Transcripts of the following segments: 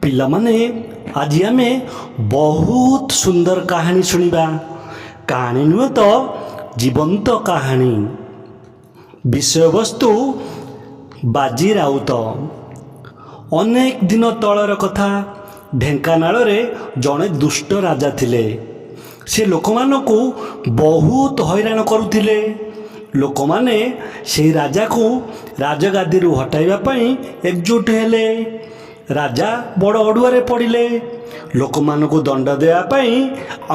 ପିଲାମାନେ ଆଜି ଆମେ ବହୁତ ସୁନ୍ଦର କାହାଣୀ ଶୁଣିବା। କାହାଣୀ ନୁହେଁ ତ, ଜୀବନ୍ତ କାହାଣୀ। ବିଷୟବସ୍ତୁ ବାଜି ରାଉତ। ଅନେକ ଦିନ ତଳର କଥା। ଢେଙ୍କାନାଳରେ ଜଣେ ଦୁଷ୍ଟ ରାଜା ଥିଲେ। ସେ ଲୋକମାନଙ୍କୁ ବହୁତ ହଇରାଣ କରୁଥିଲେ। ଲୋକମାନେ ସେହି ରାଜାକୁ ରାଜଗାଦିରୁ ହଟାଇବା ପାଇଁ ଏକଜୁଟ ହେଲେ। ରାଜା ବଡ଼ ଅଡ଼ୁଆରେ ପଡ଼ିଲେ। ଲୋକମାନଙ୍କୁ ଦଣ୍ଡ ଦେବା ପାଇଁ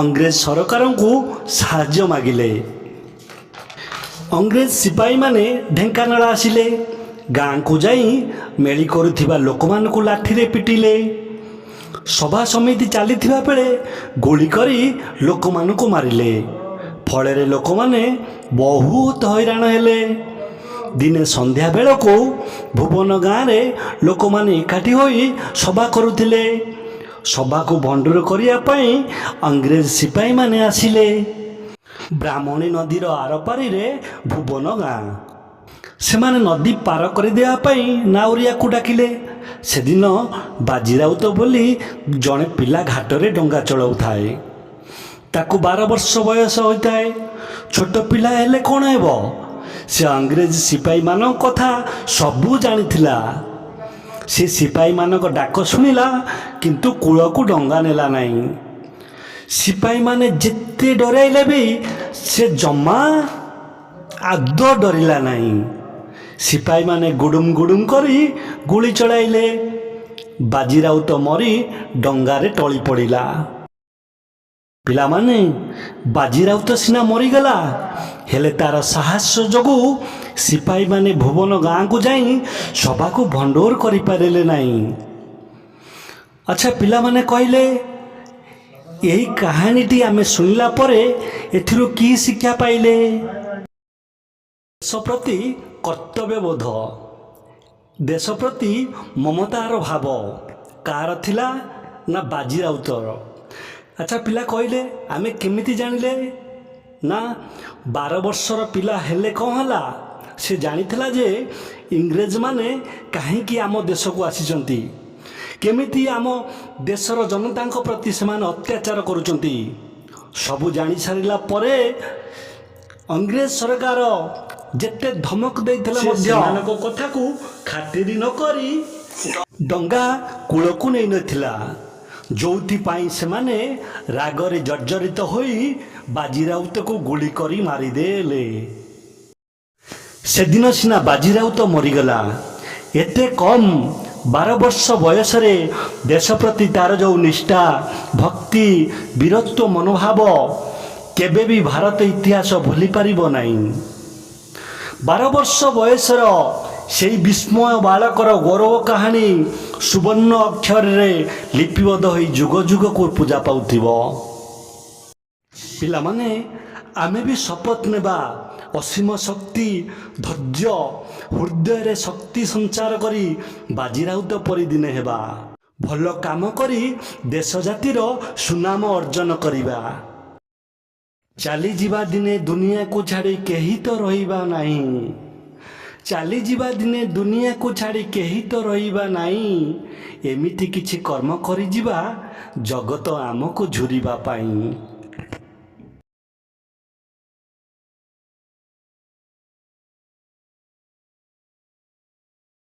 ଅଂଗ୍ରେଜ ସରକାରଙ୍କୁ ସାହାଯ୍ୟ ମାଗିଲେ। ଅଂଗ୍ରେଜ ସିପାହୀମାନେ ଢେଙ୍କାନାଳ ଆସିଲେ। ଗାଁକୁ ଯାଇ ମେଳି କରୁଥିବା ଲୋକମାନଙ୍କୁ ଲାଠିରେ ପିଟିଲେ। ସଭା ସମିତି ଚାଲିଥିବା ବେଳେ ଗୁଳି କରି ଲୋକମାନଙ୍କୁ ମାରିଲେ। ଫଳରେ ଲୋକମାନେ ବହୁତ ହଇରାଣ ହେଲେ। ଦିନେ ସନ୍ଧ୍ୟା ବେଳକୁ ଭୁବନ ଗାଁରେ ଲୋକମାନେ ଏକାଠି ହୋଇ ସଭା କରୁଥିଲେ। ସଭାକୁ ଭଣ୍ଡୁର କରିବା ପାଇଁ ଅଂଗ୍ରେଜ ସିପାହୀମାନେ ଆସିଲେ। ବ୍ରାହ୍ମଣୀ ନଦୀର ଆରପାରିରେ ଭୁବନ ଗାଁ। ସେମାନେ ନଦୀ ପାର କରିଦେବା ପାଇଁ ନାଉରିଆକୁ ଡାକିଲେ। ସେଦିନ ବାଜି ରାଉତ ବୋଲି ଜଣେ ପିଲା ଘାଟରେ ଡଙ୍ଗା ଚଳାଉଥାଏ। ତାକୁ 12 ବର୍ଷ ବୟସ ହୋଇଥାଏ। ଛୋଟ ପିଲା ହେଲେ କ'ଣ ହେବ, ସେ ଅଂଗ୍ରେଜ ସିପାହୀମାନଙ୍କ କଥା ସବୁ ଜାଣିଥିଲା। ସେ ସିପାହୀମାନଙ୍କ ଡାକ ଶୁଣିଲା, କିନ୍ତୁ କୂଳକୁ ଡଙ୍ଗା ନେଲା ନାହିଁ। ସିପାହୀମାନେ ଯେତେ ଡରାଇଲେ ବି ସେ ଜମା ଆଦୌ ଡରିଲା ନାହିଁ। ସିପାହୀମାନେ ଗୁଡୁମ ଗୁଡୁମ କରି ଗୁଳି ଚଳାଇଲେ। ବାଜି ରାଉତ ମରି ଡଙ୍ଗାରେ ଟଳି ପଡ଼ିଲା। ପିଲାମାନେ, ବାଜି ରାଉତ ସିନା ମରିଗଲା, ହେଲେ ତାର ସାହସ ଯୋଗୁଁ ସିପାହୀମାନେ ଭୁବନ ଗାଁକୁ ଯାଇ ସଭାକୁ ଭଣ୍ଡୁର କରିପାରିଲେ ନାହିଁ। ଆଚ୍ଛା, ପିଲାମାନେ କହିଲେ, ଏହି କାହାଣୀଟି ଆମେ ଶୁଣିଲା ପରେ ଏଥିରୁ କି ଶିକ୍ଷା ପାଇଲେ? ଦେଶ ପ୍ରତି କର୍ତ୍ତବ୍ୟବୋଧ, ଦେଶ ପ୍ରତି ମମତାର ଭାବ କାହାର ଥିଲା ନା ବାଜି ରାଉତର। ଆଚ୍ଛା ପିଲା କହିଲେ, ଆମେ କେମିତି ଜାଣିଲେ? ନା, 12 ବର୍ଷର ପିଲା ହେଲେ କ'ଣ ହେଲା, ସେ ଜାଣିଥିଲା ଯେ ଇଂରେଜମାନେ କାହିଁକି ଆମ ଦେଶକୁ ଆସିଛନ୍ତି, କେମିତି ଆମ ଦେଶର ଜନତାଙ୍କ ପ୍ରତି ସେମାନେ ଅତ୍ୟାଚାର କରୁଛନ୍ତି। ସବୁ ଜାଣିସାରିଲା ପରେ ଅଂଗ୍ରେଜ ସରକାର ଯେତେ ଧମକ ଦେଇଥିଲେ ମଧ୍ୟ ସେମାନଙ୍କ କଥାକୁ ଖାତିର ନ କରି ଡଙ୍ଗା କୂଳକୁ ନେଇନଥିଲା। ଯୋଉଥିପାଇଁ ସେମାନେ ରାଗରେ ଜର୍ଜରିତ ହୋଇ ବାଜି ରାଉତକୁ ଗୁଳି କରି ମାରିଦେଲେ। ସେଦିନ ସିନା ବାଜି ରାଉତ ମରିଗଲା, ଏତେ କମ୍ 12 ବର୍ଷ ବୟସରେ ଦେଶ ପ୍ରତି ତାର ଯେଉଁ ନିଷ୍ଠା, ଭକ୍ତି, ବୀରତ୍ୱ ମନୋଭାବ କେବେ ବି ଭାରତ ଇତିହାସ ଭୁଲି ପାରିବ ନାହିଁ। 12 ବର୍ଷ ବୟସର ସେହି ବିସ୍ମୟ ବାଳକର ଗୌରବ କାହାଣୀ ସୁବର୍ଣ୍ଣ ଅକ୍ଷରରେ ଲିପିବଦ୍ଧ ହୋଇ ଯୁଗ ଯୁଗକୁ ପୂଜା ପାଉଥିବ। ପିଲାମାନେ, ଆମେ ବି ଶପଥ ନେବା ଅସୀମ ଶକ୍ତି, ଧୈର୍ଯ୍ୟ, ହୃଦୟରେ ଶକ୍ତି ସଞ୍ଚାର କରି ବାଜି ରାଉତ ପରି ଦିନେ ହେବା। ଭଲ କାମ କରି ଦେଶ ଜାତିର ସୁନାମ ଅର୍ଜନ କରିବା। ଚାଲିଯିବା ଦିନେ ଦୁନିଆକୁ ଛାଡ଼ି କେହି ତ ରହିବା ନାହିଁ। ଚାଲିଯିବା ଦିନେ ଦୁନିଆକୁ ଛାଡ଼ି କେହି ତ ରହିବା ନାହିଁ। ଏମିତି କିଛି କର୍ମ କରିଯିବା ଜଗତ ଆମକୁ ଝୁରିବା ପାଇଁ।